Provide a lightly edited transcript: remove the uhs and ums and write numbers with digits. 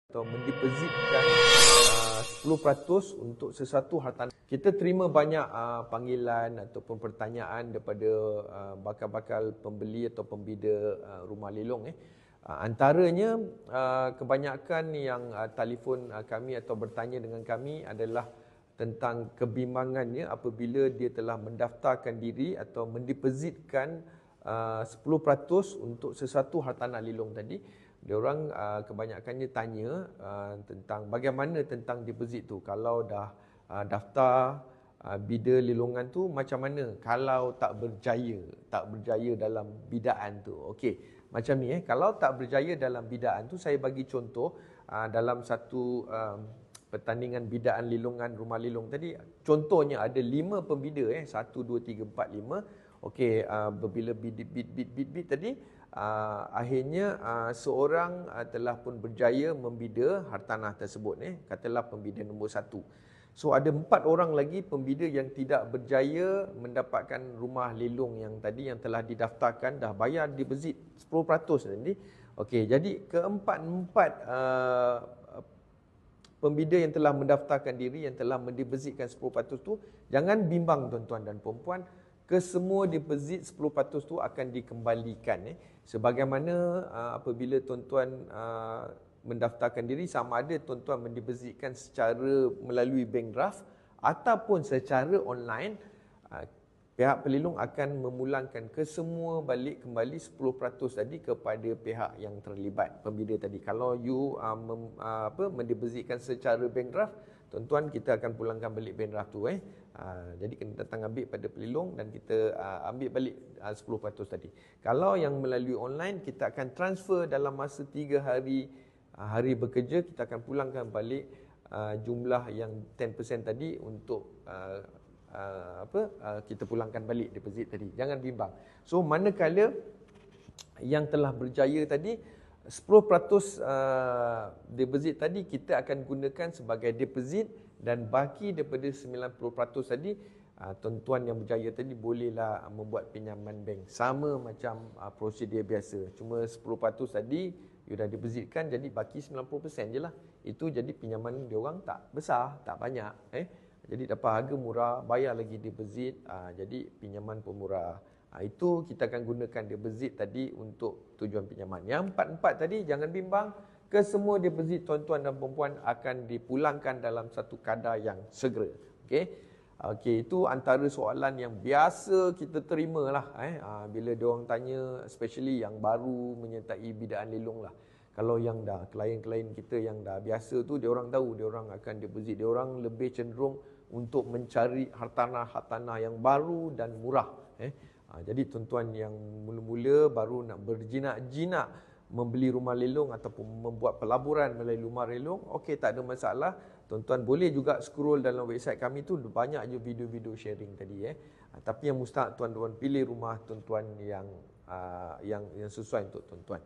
atau mendepozitkan 10% untuk sesuatu hartanah. Kita terima banyak panggilan ataupun pertanyaan daripada bakal-bakal pembeli atau pembida rumah lelong. Antaranya kebanyakan yang telefon kami atau bertanya dengan kami adalah tentang kebimbangannya apabila dia telah mendaftarkan diri atau mendepozitkan 10% untuk sesuatu hartanah lelong tadi. Diorang kebanyakannya tanya tentang bagaimana tentang deposit tu. Kalau dah daftar bida lelongan tu macam mana kalau tak berjaya dalam bidaan tu. Okey, macam ni kalau tak berjaya dalam bidaan tu, saya bagi contoh dalam satu pertandingan bidaan lelongan rumah lelong tadi, contohnya ada 5 pembida 1 2 3 4 5. Okey, bila bid tadi akhirnya seorang telah pun berjaya membida hartanah tersebut, katalah pembida nombor 1. So ada 4 orang lagi pembida yang tidak berjaya mendapatkan rumah lelong yang tadi yang telah didaftarkan, dah bayar deposit 10% tadi. Okey, jadi keempat-empat pembida yang telah mendaftarkan diri, yang telah mendepozitkan 10% tu, jangan bimbang tuan-tuan dan puan-puan, kesemua deposit 10% tu akan dikembalikan. Sebagaimana apabila tuan-tuan mendaftarkan diri, sama ada tuan-tuan mendepozitkan secara melalui bank draft ataupun secara online, pihak pelindung akan memulangkan kesemua balik kembali 10% tadi kepada pihak yang terlibat, pembida tadi. Kalau you mendepozitkan secara bank draft, tuan-tuan, kita akan pulangkan balik bank draft tu. Jadi kena datang ambil pada pelindung dan kita ambil balik 10% tadi. Kalau yang melalui online, kita akan transfer dalam masa 3 hari bekerja, kita akan pulangkan balik jumlah yang 10% tadi untuk kita pulangkan balik deposit tadi. Jangan bimbang. So manakala yang telah berjaya tadi, 10% deposit tadi kita akan gunakan sebagai deposit, dan baki daripada 90% tadi, tuan-tuan yang berjaya tadi bolehlah membuat pinjaman bank. Sama macam prosedur biasa. Cuma 10% tadi you dah depositkan, jadi baki 90% je lah. Itu jadi pinjaman diorang tak besar, tak banyak. Jadi dapat harga murah, bayar lagi deposit, jadi pinjaman pun murah. Itu kita akan gunakan deposit tadi untuk tujuan pinjaman. Yang 4 tadi jangan bimbang, kesemua deposit tuan-tuan dan perempuan akan dipulangkan dalam satu kadar yang segera. Okey, itu antara soalan yang biasa kita terima lah. Bila diorang tanya, especially yang baru menyertai bidaan lelong lah. Kalau yang dah klien-klien kita yang dah biasa tu, diorang tahu diorang akan deposit, diorang lebih cenderung untuk mencari hartanah yang baru dan murah. Jadi tuan-tuan yang mula-mula baru nak berjinak-jinak membeli rumah lelong ataupun membuat pelaburan melalui rumah lelong, okey, tak ada masalah. Tuan-tuan boleh juga scroll dalam website kami tu, banyak je video-video sharing tadi. Tapi yang mustahak tuan-tuan pilih rumah tuan-tuan yang sesuai untuk tuan-tuan.